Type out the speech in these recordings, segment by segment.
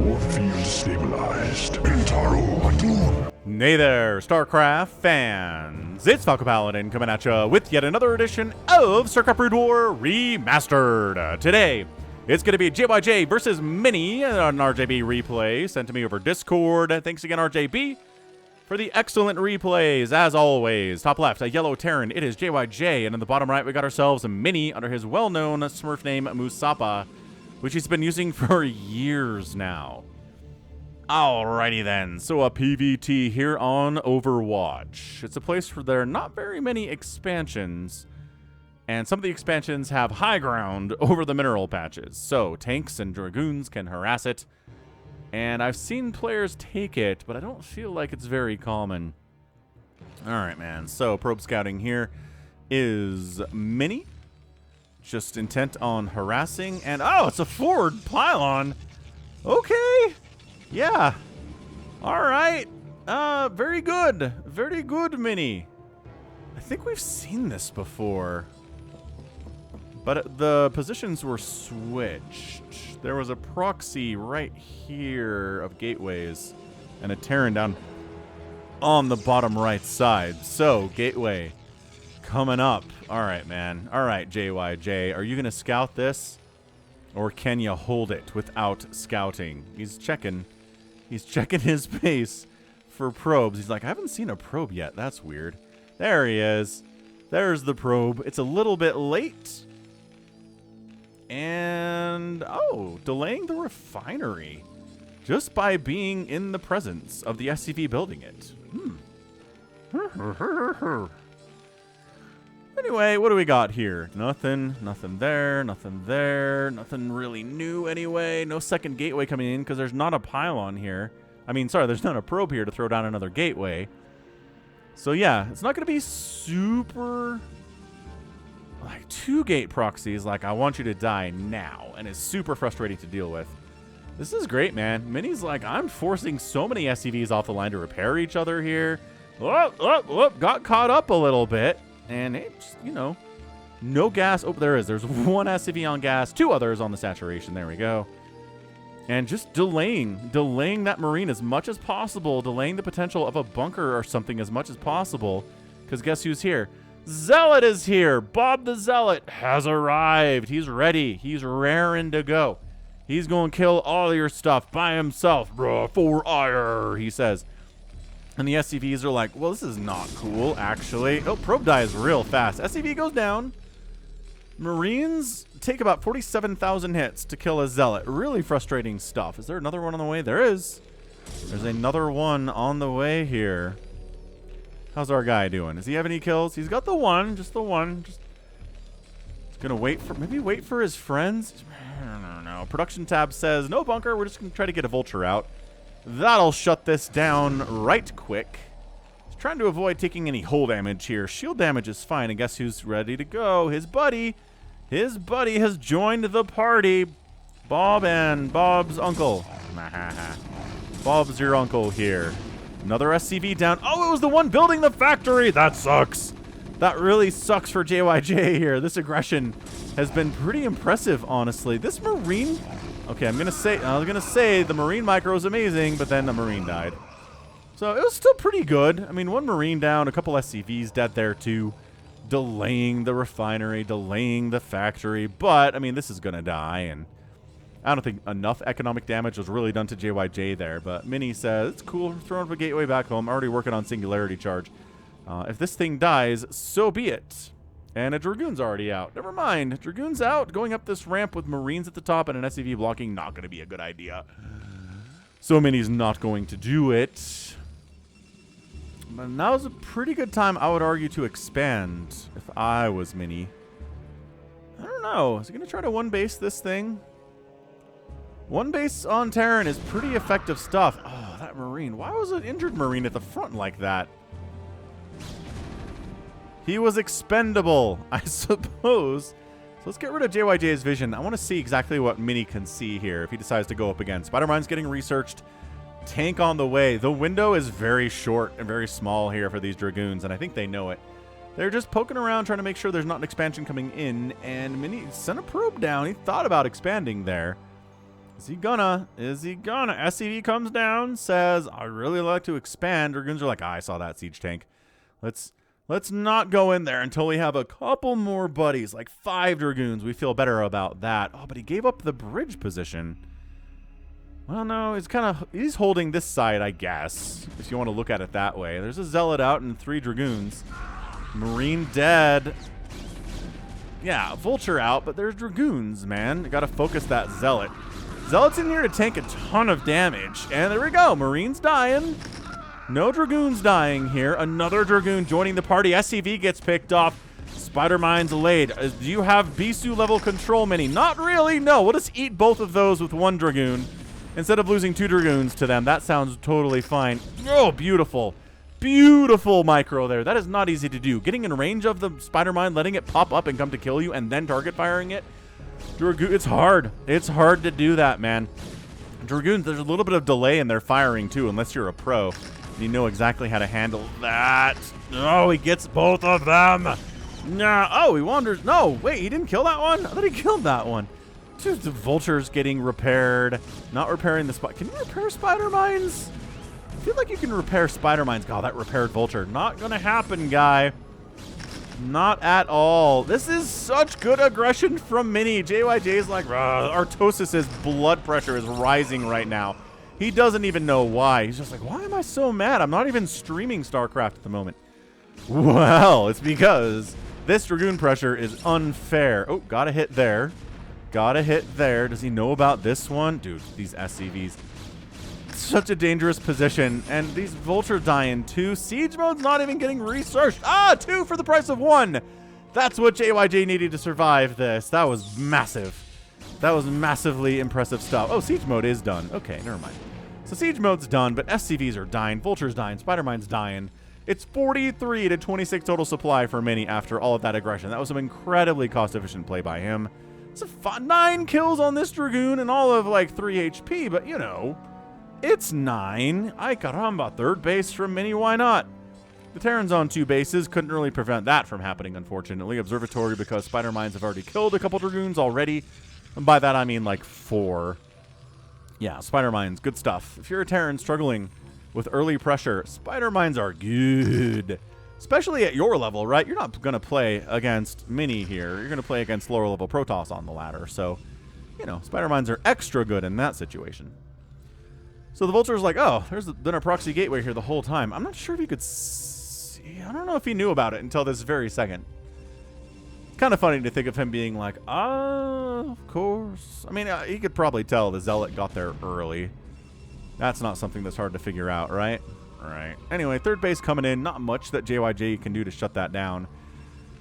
Your field stabilized. Intaro Atun. Hey there, StarCraft fans! It's Falcon Paladin coming at you with yet another edition of StarCraft Brood War Remastered. Today, it's going to be JyJ versus Mini, an RJB replay sent to me over Discord. Thanks again, RJB, for the excellent replays, as always. Top left, a yellow Terran, it is JyJ, and in the bottom right, we got ourselves a Mini under his well-known Smurf name, Musapa, which he's been using for years now. Alrighty then, so a PvT here on Overwatch. It's a place where there are not very many expansions, and some of the expansions have high ground over the mineral patches, so tanks and dragoons can harass it, and I've seen players take it, but I don't feel like it's very common. Alright, man, so probe scouting here is Mini, just intent on harassing, and oh, it's a forward pylon! Okay! Yeah. All right. Very good. Very good, Mini. I think we've seen this before. But the positions were switched. There was a proxy right here of gateways and a Terran down on the bottom right side. So, gateway coming up. All right, man. All right, JyJ. Are you going to scout this? Or can you hold it without scouting? He's checking. He's checking his base for probes. He's like, I haven't seen a probe yet. That's weird. There he is. There's the probe. It's a little bit late. And, oh, delaying the refinery just by being in the presence of the SCV building it. Anyway, what do we got here? Nothing there, nothing there, nothing really new anyway. No second gateway coming in because there's not a pylon here. I mean, sorry, there's not a probe here to throw down another gateway. So yeah, it's not going to be super, like, 2-gate proxies like I want you to die now, and it's super frustrating to deal with. This is great, man. Mini's like, I'm forcing so many SCVs off the line to repair each other here. Got caught up a little bit. And it's, you know, no gas. Oh, there is. There's one SCV on gas, 2 others on the saturation. There we go. And just delaying that Marine as much as possible, delaying the potential of a bunker or something as much as possible. Because guess who's here? Zealot is here. Bob the Zealot has arrived. He's ready. He's raring to go. He's going to kill all your stuff by himself. For ire, he says. And the SCVs are like, well, this is not cool, actually. Oh, probe dies real fast. SCV goes down. Marines take about 47,000 hits to kill a Zealot. Really frustrating stuff. Is there another one on the way? There is. There's another one on the way here. How's our guy doing? Does he have any kills? He's got the one. Just the one. Just gonna wait for, maybe wait for his friends? I don't know. Production tab says, no bunker. We're just gonna try to get a vulture out. That'll shut this down right quick. He's trying to avoid taking any hull damage here. Shield damage is fine, and guess who's ready to go? His buddy. His buddy has joined the party. Bob and Bob's uncle. Bob's your uncle here. Another SCV down. Oh, it was the one building the factory. That sucks. That really sucks for JyJ here. This aggression has been pretty impressive, honestly. This Marine... Okay, I was gonna say the Marine micro is amazing, but then the Marine died. So it was still pretty good. I mean, one Marine down, a couple SCVs dead there too. Delaying the refinery, delaying the factory. But, I mean, this is gonna die, and I don't think enough economic damage was really done to JyJ there. But Mini says, it's cool, throwing up a gateway back home. Already working on singularity charge. If this thing dies, so be it. And a Dragoon's already out. Never mind. Dragoon's out. Going up this ramp with Marines at the top and an SCV blocking, not going to be a good idea. So Mini's not going to do it. But now's a pretty good time, I would argue, to expand if I was Mini. I don't know. Is he going to try to one-base this thing? One base on Terran is pretty effective stuff. Oh, that Marine. Why was an injured Marine at the front like that? He was expendable, I suppose. So let's get rid of JyJ's vision. I want to see exactly what Mini can see here if he decides to go up again. Spider-Mine's getting researched. Tank on the way. The window is very short and very small here for these Dragoons, and I think they know it. They're just poking around trying to make sure there's not an expansion coming in, and Mini sent a probe down. He thought about expanding there. Is he gonna? Is he gonna? SCV comes down, says, I really like to expand. Dragoons are like, I saw that siege tank. Let's not go in there until we have a couple more buddies, like 5 Dragoons. We feel better about that. Oh, but he gave up the bridge position. Well, no, he's holding this side, I guess, if you want to look at it that way. There's a Zealot out and 3 Dragoons. Marine dead. Yeah, Vulture out, but there's Dragoons, man. You got to focus that Zealot. Zealot's in here to tank a ton of damage. And there we go. Marine's dying. No Dragoons dying here. Another Dragoon joining the party. SCV gets picked off. Spider Mine's laid. Do you have Bisu level control mini? Not really. No, we'll just eat both of those with 1 Dragoon. Instead of losing 2 Dragoons to them. That sounds totally fine. Oh, beautiful. Beautiful micro there. That is not easy to do. Getting in range of the Spider Mine, letting it pop up and come to kill you, and then target firing it. It's hard. It's hard to do that, man. Dragoons, there's a little bit of delay in their firing, too, unless you're a pro. And you know exactly how to handle that. Oh, he gets both of them. No. Oh, he wanders. No, wait, he didn't kill that one? I thought he killed that one. Dude, the Vulture's getting repaired. Not repairing the spot. Can you repair Spider Mines? I feel like you can repair Spider Mines. God, that repaired Vulture. Not going to happen, guy. Not at all. This is such good aggression from Mini. JyJ's like, Artosis's blood pressure is rising right now. He doesn't even know why. He's just like, why am I so mad? I'm not even streaming StarCraft at the moment. Well, it's because this Dragoon pressure is unfair. Oh, got a hit there. Got a hit there. Does he know about this one? Dude, these SCVs. Such a dangerous position. And these Vultures dying too. Siege mode's not even getting researched. Ah, 2 for the price of 1. That's what JyJ needed to survive this. That was massive. That was massively impressive stuff. Oh, siege mode is done. Okay, never mind. So siege mode's done, but SCVs are dying. Vulture's dying. Spider-Mine's dying. It's 43 to 26 total supply for Mini after all of that aggression. That was some incredibly cost-efficient play by him. It's 9 kills on this Dragoon and all of like 3 HP, but you know, it's 9. Ay caramba, 3rd base from Mini, why not? The Terran's on 2 bases, couldn't really prevent that from happening, unfortunately. Observatory, because Spider Mines have already killed a couple Dragoons already. And by that I mean like 4. Yeah, Spider Mines, good stuff. If you're a Terran struggling with early pressure, Spider Mines are good. Especially at your level, right? You're not going to play against Mini here. You're going to play against lower level Protoss on the ladder. So, you know, Spider Mines are extra good in that situation. So the Vulture's like, oh, there's been a proxy gateway here the whole time. I'm not sure if he could see. I don't know if he knew about it until this very second. It's kind of funny to think of him being like, of course. I mean, he could probably tell the Zealot got there early. That's not something that's hard to figure out, right? Right. Anyway, 3rd base coming in. Not much that JyJ can do to shut that down.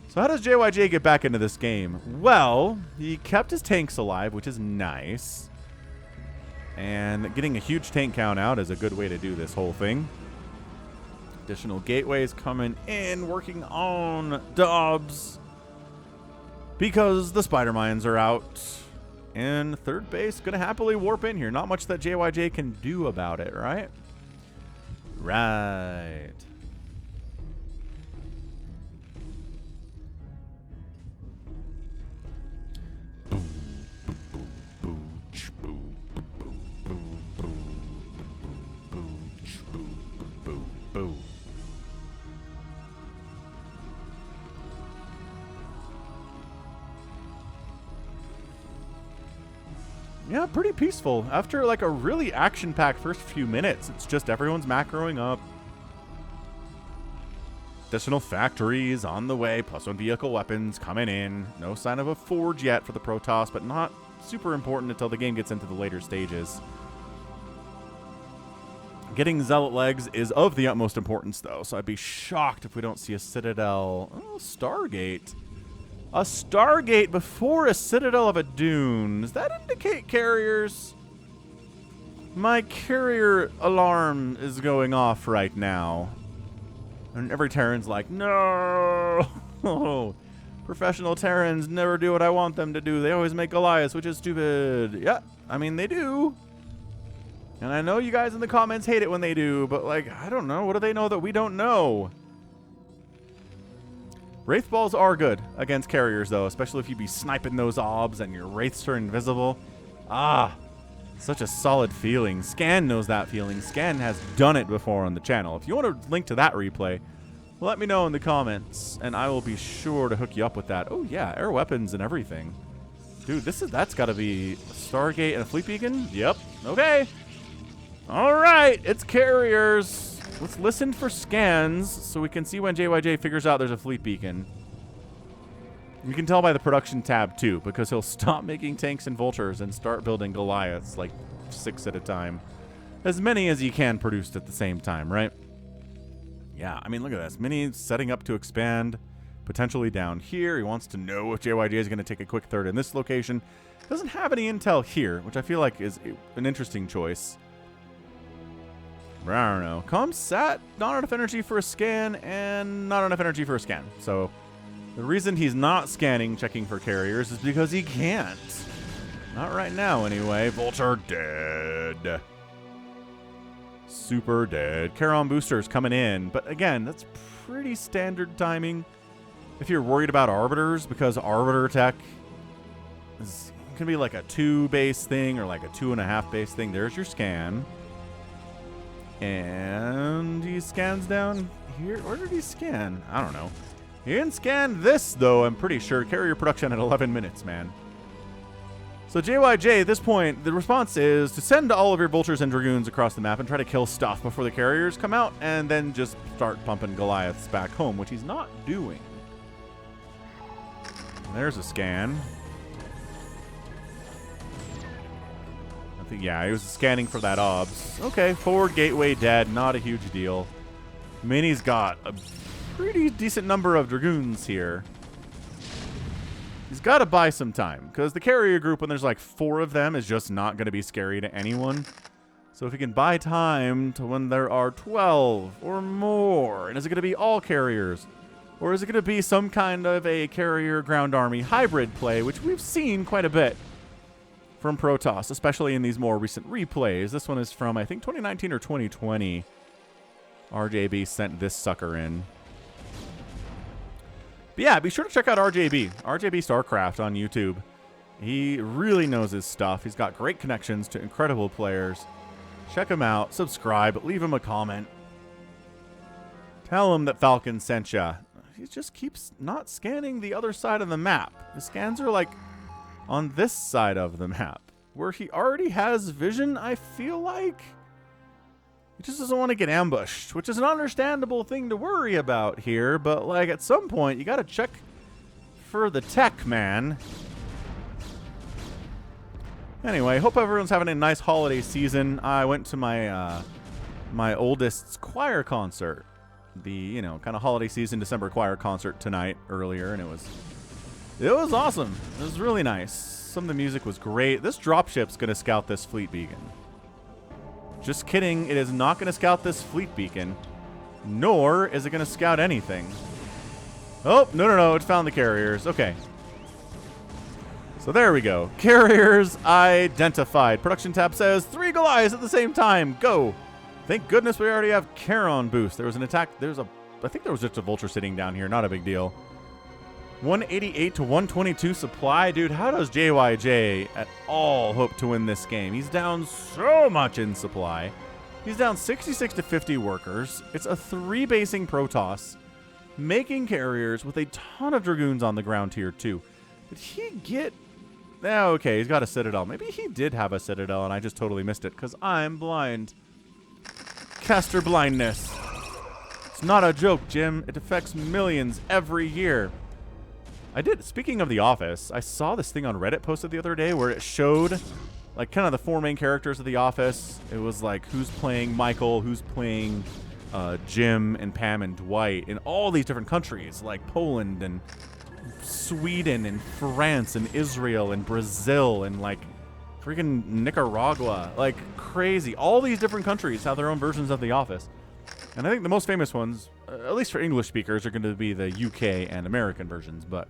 So how does JyJ get back into this game? Well, he kept his tanks alive, which is nice. And getting a huge tank count out is a good way to do this whole thing. Additional gateways coming in, working on Dobbs. Because the Spider Mines are out. And 3rd base going to happily warp in here. Not much that JyJ can do about it, right? Right. Yeah, pretty peaceful. After like a really action-packed first few minutes, it's just everyone's macroing up. Additional factories on the way, +1 vehicle weapons coming in. No sign of a forge yet for the Protoss, but not super important until the game gets into the later stages. Getting Zealot legs is of the utmost importance, though, so I'd be shocked if we don't see a Citadel. Oh, Stargate. A Stargate before a Citadel of a Dune. Does that indicate carriers? My carrier alarm is going off right now. And every Terran's like, no! Professional Terrans never do what I want them to do. They always make Goliaths, which is stupid. Yeah, I mean, they do. And I know you guys in the comments hate it when they do, but, like, I don't know. What do they know that we don't know? Wraith balls are good against carriers, though, especially if you be sniping those obs and your wraiths are invisible. Ah, Such a solid feeling. Scan knows that feeling. Scan has done it before on the channel. If you want to link to that replay, let me know in the comments, and I will be sure to hook you up with that. Oh yeah, air weapons and everything. Dude, that's got to be a Stargate and a fleet beacon? Yep. Okay. All right, it's carriers. Let's listen for scans so we can see when JyJ figures out there's a fleet beacon. You can tell by the production tab, too, because he'll stop making tanks and vultures and start building Goliaths, like 6 at a time. As many as he can produce at the same time, right? Yeah, I mean, look at this. Mini setting up to expand, potentially down here. He wants to know if JyJ is going to take a quick third in this location. Doesn't have any intel here, which I feel like is an interesting choice. But I don't know. Comsat, not enough energy for a scan, and not enough energy for a scan. So the reason he's not scanning, checking for carriers, is because he can't. Not right now, anyway. Vulture dead. Super dead. Charon boosters coming in. But again, that's pretty standard timing. If you're worried about arbiters, because arbiter tech is can be like a 2 base thing or like a 2.5 base thing. There's your scan. And he scans down here. Where did he scan? I don't know. He didn't scan this, though, I'm pretty sure. Carrier production at 11 minutes, man. So JyJ, at this point, the response is to send all of your vultures and dragoons across the map and try to kill stuff before the carriers come out, and then just start pumping Goliaths back home, which he's not doing. There's a scan. I think, yeah, he was scanning for that obs. Okay, forward gateway dead, not a huge deal. Mini's got a pretty decent number of dragoons here. He's got to buy some time, because the carrier group, when there's like 4 of them, is just not going to be scary to anyone. So if he can buy time to when there are 12 or more, and is it going to be all carriers? Or is it going to be some kind of a carrier ground army hybrid play, which we've seen quite a bit from Protoss, especially in these more recent replays. This one is from, I think, 2019 or 2020. RJB sent this sucker in. But yeah, be sure to check out RJB StarCraft on YouTube. He really knows his stuff. He's got great connections to incredible players. Check him out, subscribe, leave him a comment. Tell him that Falcon sent ya. He just keeps not scanning the other side of the map. The scans are like on this side of the map, where he already has vision, I feel like. He just doesn't want to get ambushed, which is an understandable thing to worry about here, but like at some point, you gotta check for the tech, man. Anyway, hope everyone's having a nice holiday season. I went to my my oldest's choir concert. The, you know, kind of holiday season December choir concert tonight earlier, and it was awesome. It was really nice. Some of the music was great. This dropship's going to scout this fleet beacon. Just kidding. It is not going to scout this fleet beacon, nor is it going to scout anything. Oh, no. It found the carriers. Okay. So there we go. Carriers identified. Production tab says 3 Goliaths at the same time. Go. Thank goodness we already have Charon boost. There was an attack. I think there was just a vulture sitting down here. Not a big deal. 188 to 122 supply. Dude, how does JyJ at all hope to win this game? He's down so much in supply. He's down 66 to 50 workers. It's a 3-basing Protoss, making carriers with a ton of dragoons on the ground here too. Did he get... Oh, okay, he's got a citadel. Maybe he did have a citadel and I just totally missed it because I'm blind. Caster blindness. It's not a joke, Jim. It affects millions every year. Speaking of The Office, I saw this thing on Reddit posted the other day where it showed like kind of the 4 main characters of The Office. It was like who's playing Michael, who's playing Jim and Pam and Dwight in all these different countries, like Poland and Sweden and France and Israel and Brazil and like freaking Nicaragua. Like crazy. All these different countries have their own versions of The Office. And I think the most famous ones, at least for English speakers, are going to be the UK and American versions. But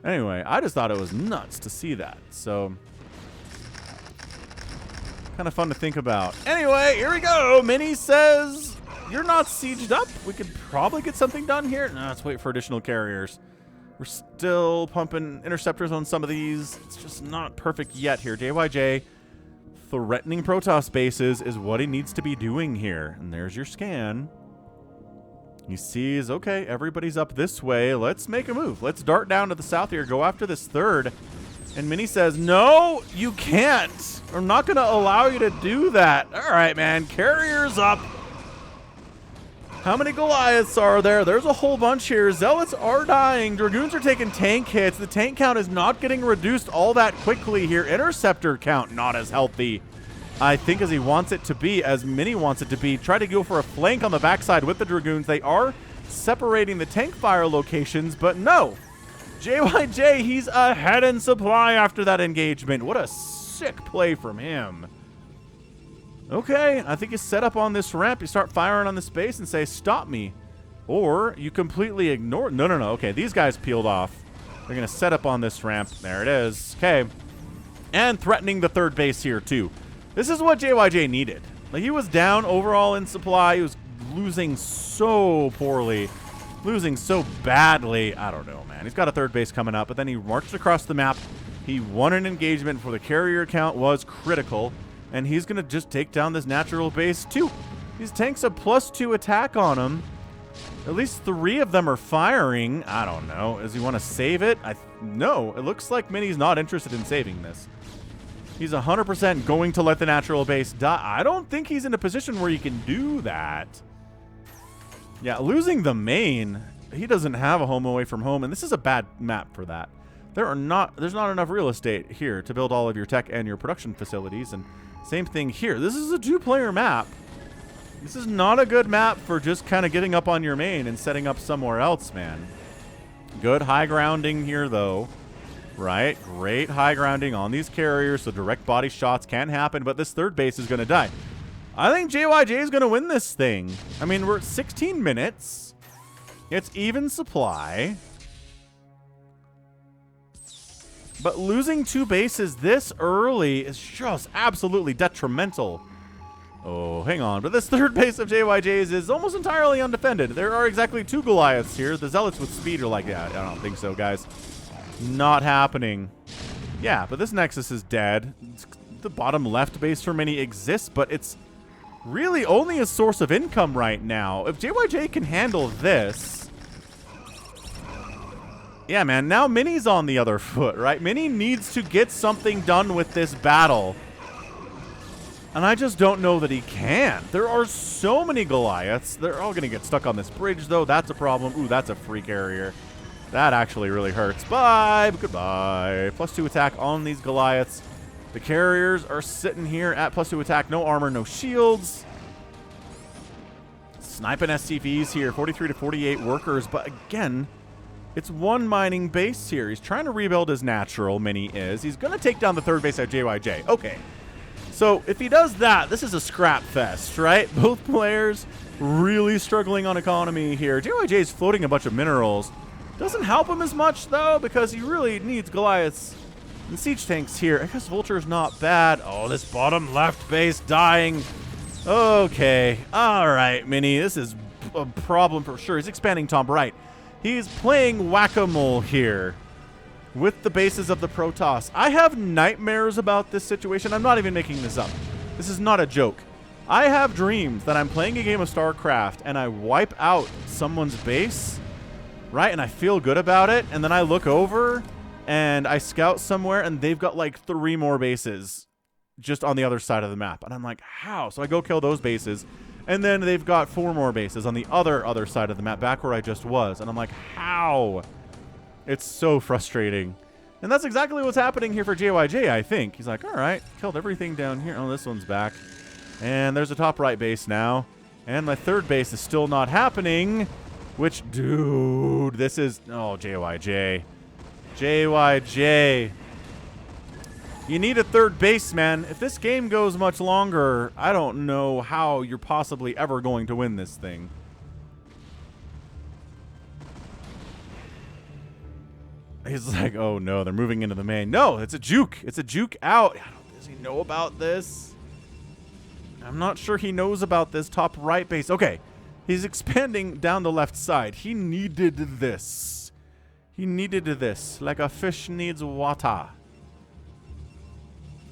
anyway, I just thought it was nuts to see that. So kind of fun to think about. Anyway, here we go. Mini says, you're not sieged up. We could probably get something done here. No, let's wait for additional carriers. We're still pumping interceptors on some of these. It's just not perfect yet here. JyJ Threatening Protoss bases is what he needs to be doing here. And there's your scan. He sees, okay, everybody's up this way. Let's make a move. Let's dart down to the south here. Go after this third. And Mini says, no, you can't. I'm not going to allow you to do that. All right, man. Carriers up. How many Goliaths are there? There's a whole bunch here. Zealots are dying. Dragoons are taking tank hits. The tank count is not getting reduced all that quickly here. Interceptor count not as healthy, I think, as he wants it to be, as Mini wants it to be. Try to go for a flank on the backside with the Dragoons. They are separating the tank fire locations, but no. JyJ, he's ahead in supply after that engagement. What a sick play from him. Okay, I think you set up on this ramp. You start firing on the space and say, stop me. Or you completely ignore. No. Okay, these guys peeled off. They're going to set up on this ramp. There it is. Okay. And threatening the third base here, too. This is what JyJ needed. Like, he was down overall in supply. He was losing so poorly. Losing so badly. I don't know, man. He's got a third base coming up, but then he marched across the map. He won an engagement before the carrier count was critical. And he's going to just take down this natural base, too. These tanks have +2 attack on him. At least 3 of them are firing. I don't know. Does he want to save it? No. It looks like Mini's not interested in saving this. He's 100% going to let the natural base die. I don't think he's in a position where he can do that. Yeah, losing the main. He doesn't have a home away from home, and this is a bad map for that. There's not enough real estate here to build all of your tech and your production facilities, and same thing here. This is a 2-player map. This is not a good map for just kind of getting up on your main and setting up somewhere else, man. Good high grounding here, though. Right? Great high grounding on these carriers, so direct body shots can happen, but this third base is going to die. I think JyJ is going to win this thing. I mean, we're at 16 minutes. It's even supply. But losing 2 bases this early is just absolutely detrimental. Oh, hang on. But this third base of JyJ's is almost entirely undefended. There are exactly 2 Goliaths here. The Zealots with speed are like, yeah, I don't think so, guys. Not happening. Yeah, but this Nexus is dead. The bottom left base for Mini exists, but it's really only a source of income right now. If JyJ can handle this... Yeah, man, now Mini's on the other foot, right? Mini needs to get something done with this battle. And I just don't know that he can. There are so many Goliaths. They're all going to get stuck on this bridge, though. That's a problem. Ooh, that's a free carrier. That actually really hurts. Bye. Goodbye. +2 attack on these Goliaths. The carriers are sitting here at +2 attack. No armor, no shields. Sniping SCVs here. 43 to 48 workers. But again... It's one mining base here. He's trying to rebuild his natural, Mini is. He's going to take down the third base at JyJ. Okay. So if he does that, this is a scrap fest, right? Both players really struggling on economy here. JyJ is floating a bunch of minerals. Doesn't help him as much, though, because he really needs Goliaths and siege tanks here. I guess Vulture's not bad. Oh, this bottom left base dying. Okay. All right, Mini. This is a problem for sure. He's expanding top right. He's playing whack-a-mole here with the bases of the Protoss. I have nightmares about this situation. I'm not even making this up. This is not a joke. I have dreams that I'm playing a game of StarCraft and I wipe out someone's base, right? And I feel good about it. And then I look over and I scout somewhere and they've got like 3 more bases just on the other side of the map. And I'm like, how? So I go kill those bases. And then they've got 4 more bases on the other side of the map, back where I just was. And I'm like, how? It's so frustrating. And that's exactly what's happening here for JyJ, I think. He's like, all right, killed everything down here. Oh, this one's back. And there's a top right base now. And my third base is still not happening. Which, dude, this is... Oh, JyJ. JyJ. You need a third base, man. If this game goes much longer, I don't know how you're possibly ever going to win this thing. He's like, oh no, they're moving into the main. No, it's a juke. It's a juke out. Does he know about this? I'm not sure he knows about this top right base. Okay, he's expanding down the left side. He needed this. He needed this, like a fish needs water.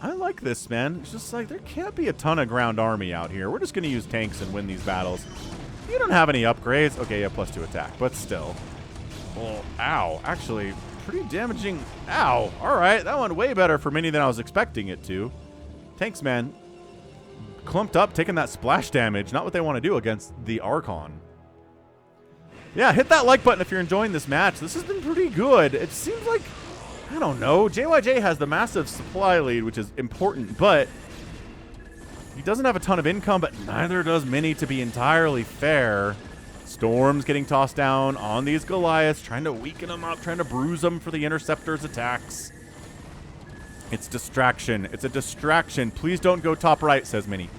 I like this, man. It's just like there can't be a ton of ground army out here. We're just going to use tanks and win these battles. You don't have any upgrades. Okay, yeah, +2 attack, but still. Oh, ow. Actually, pretty damaging. Ow. All right, that went way better for Mini than I was expecting it to. Tanks, man. Clumped up, taking that splash damage. Not what they want to do against the Archon. Yeah, hit that like button if you're enjoying this match. This has been pretty good. It seems like, I don't know, JyJ has the massive supply lead, which is important, but he doesn't have a ton of income, but neither does Mini, to be entirely fair. Storm's getting tossed down on these Goliaths, trying to weaken them up, trying to bruise them for the Interceptor's attacks. It's distraction. It's a distraction. Please don't go top right, says Mini.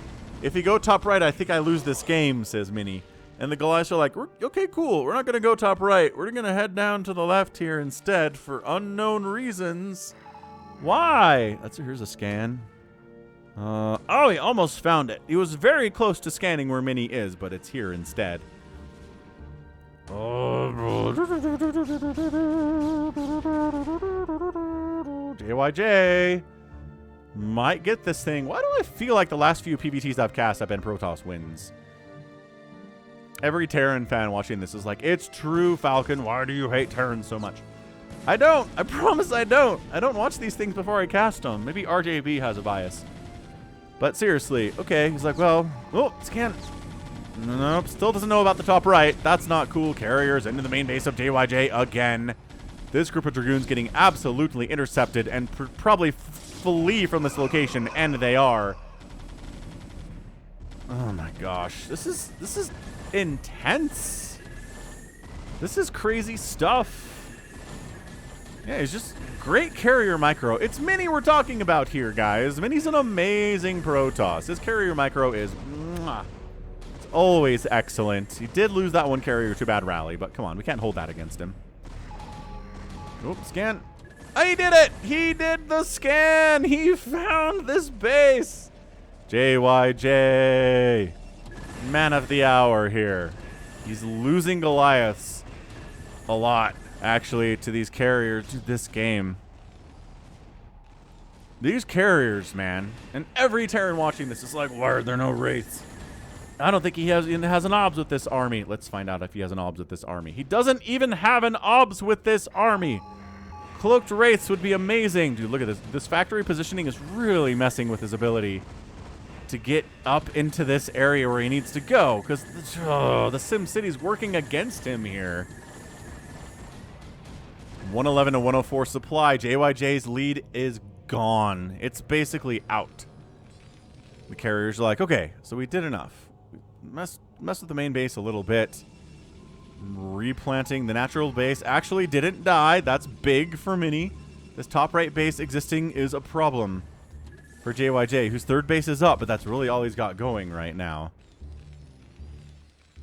If you go top right, I think I lose this game, says Mini. And the Goliaths are like, okay, cool. We're not going to go top right. We're going to head down to the left here instead for unknown reasons. Why? Here's a scan. Oh, he almost found it. He was very close to scanning where Mini is, but it's here instead. JyJ might get this thing. Why do I feel like the last few PvTs I've cast have been Protoss wins? Every Terran fan watching this is like, it's true, Falcon. Why do you hate Terrans so much? I don't. I promise I don't. I don't watch these things before I cast them. Maybe RJB has a bias. But seriously, okay. He's like, well, oh, scan. Nope, still doesn't know about the top right. That's not cool. Carriers into the main base of JyJ again. This group of Dragoons getting absolutely intercepted and probably flee from this location, and they are. Oh my gosh. This is intense. This is crazy stuff. Yeah, it's just great carrier micro. It's Mini we're talking about here, guys. Mini's an amazing Protoss. His carrier micro is mwah. It's always excellent. He did lose that one carrier to bad rally, but come on, we can't hold that against him. Oops, scan. Oh, he did it! He did the scan! He found this base! JyJ. Man of the hour here. He's losing Goliaths a lot, actually, to these carriers this game. These carriers, man. And every Terran watching this is like, why are there no wraiths? I don't think he has an obs with this army. Let's find out if he has an obs with this army. He doesn't even have an obs with this army. Cloaked wraiths would be amazing. Dude, look at this. This factory positioning is really messing with his ability to get up into this area where he needs to go, because the Sim City's working against him here. 111 to 104 supply. JyJ's lead is gone. It's basically out. The carriers are like, okay, so we did enough. Mess with the main base a little bit. Replanting the natural base actually didn't die. That's big for Mini. This top right base existing is a problem for JyJ, whose third base is up, but that's really all he's got going right now.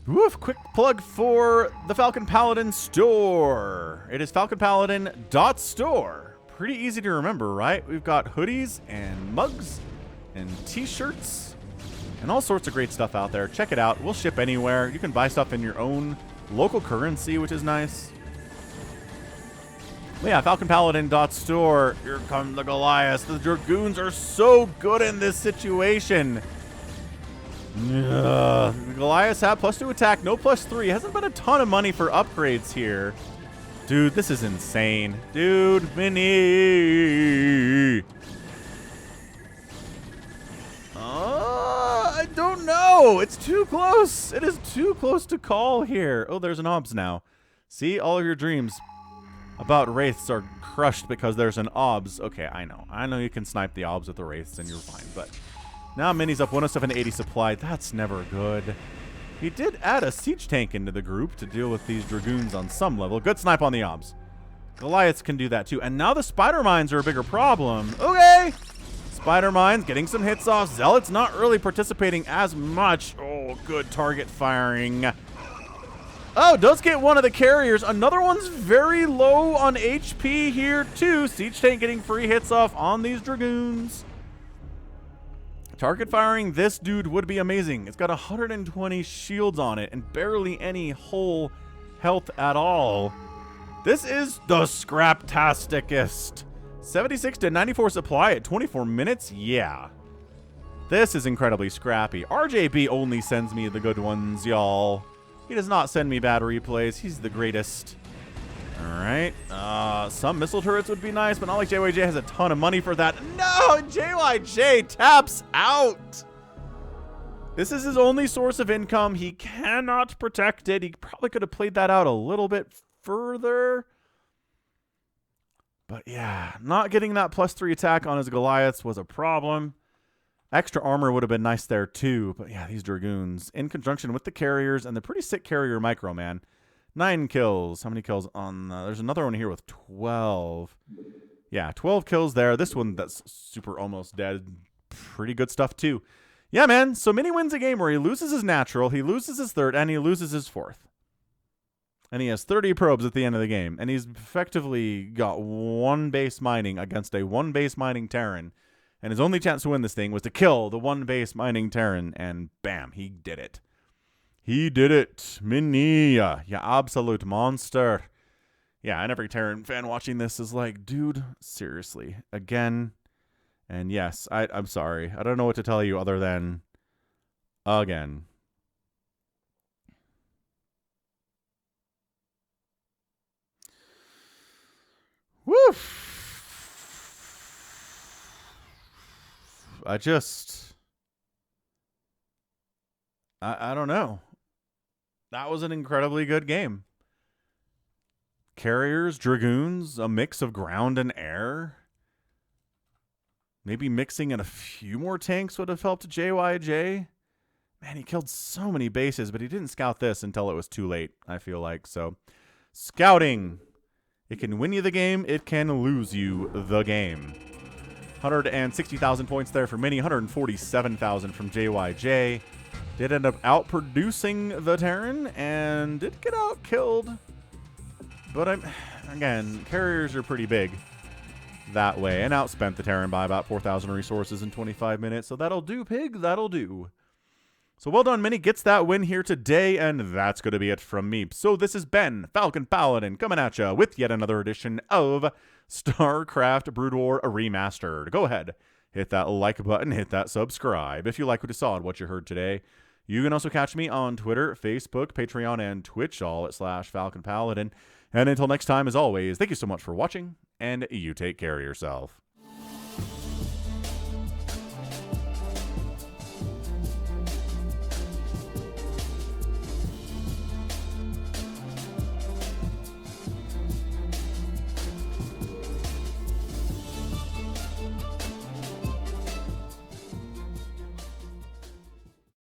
Woof, quick plug for the Falcon Paladin store. It is falconpaladin.store. Pretty easy to remember, right? We've got hoodies and mugs and t-shirts and all sorts of great stuff out there. Check it out. We'll ship anywhere. You can buy stuff in your own local currency, which is nice. But yeah, falconpaladin.store. Here come the Goliaths. The Dragoons are so good in this situation. The Goliaths have +2 attack, no +3. Hasn't been a ton of money for upgrades here. Dude, this is insane. Dude, Mini. I don't know. It's too close. It is too close to call here. Oh, there's an obs now. See, all of your dreams about wraiths are crushed because there's an obs. Okay, I know. I know you can snipe the obs with the wraiths and you're fine, but now Mini's up 107-80 supply. That's never good. He did add a siege tank into the group to deal with these Dragoons on some level. Good snipe on the obs. Goliaths can do that too. And now the spider mines are a bigger problem. Okay. Spider mines getting some hits off. Zealots not really participating as much. Oh, good target firing. Oh, does get one of the carriers. Another one's very low on HP here too. Siege tank getting free hits off on these Dragoons. Target firing this dude would be amazing. It's got 120 shields on it and barely any whole health at all. This is the scraptasticest 76 to 94 supply at 24 minutes? Yeah. This is incredibly scrappy. RJB only sends me the good ones, y'all. He does not send me bad replays. He's the greatest. All right. Some missile turrets would be nice, but not like JyJ has a ton of money for that. No, JyJ taps out. This is his only source of income. He cannot protect it. He probably could have played that out a little bit further. But yeah, not getting that +3 attack on his Goliaths was a problem. Extra armor would have been nice there too. But yeah, these Dragoons in conjunction with the carriers and the pretty sick carrier micro, man. 9 kills. How many kills on there's another one here with 12. Yeah, 12 kills there. This one that's super almost dead. Pretty good stuff too. Yeah, man. So Mini wins a game where he loses his natural, he loses his third, and he loses his fourth. And he has 30 probes at the end of the game. And he's effectively got 1 base mining against a 1 base mining Terran. And his only chance to win this thing was to kill the 1 base mining Terran. And bam, he did it. He did it. Mini, you absolute monster. Yeah, and every Terran fan watching this is like, dude, seriously, again. And yes, I'm sorry. I don't know what to tell you other than again. Woof. I don't know. That was an incredibly good game. Carriers, Dragoons, a mix of ground and air. Maybe mixing in a few more tanks would have helped JyJ. Man, he killed so many bases, but he didn't scout this until it was too late, I feel like. So, scouting. It can win you the game. It can lose you the game. 160,000 points there for Mini. 147,000 from JyJ. Did end up outproducing the Terran and did get out killed. But again, carriers are pretty big that way and outspent the Terran by about 4,000 resources in 25 minutes. So that'll do, pig. That'll do. So well done, Mini. Gets that win here today, and that's going to be it from me. So this has been Falcon Paladin coming at you with yet another edition of StarCraft Brood War Remastered. Go ahead, hit that like button, hit that subscribe if you like what you saw and what you heard today. You can also catch me on Twitter, Facebook, Patreon, and Twitch, all at /Falcon Paladin. And until next time, as always, thank you so much for watching, and you take care of yourself.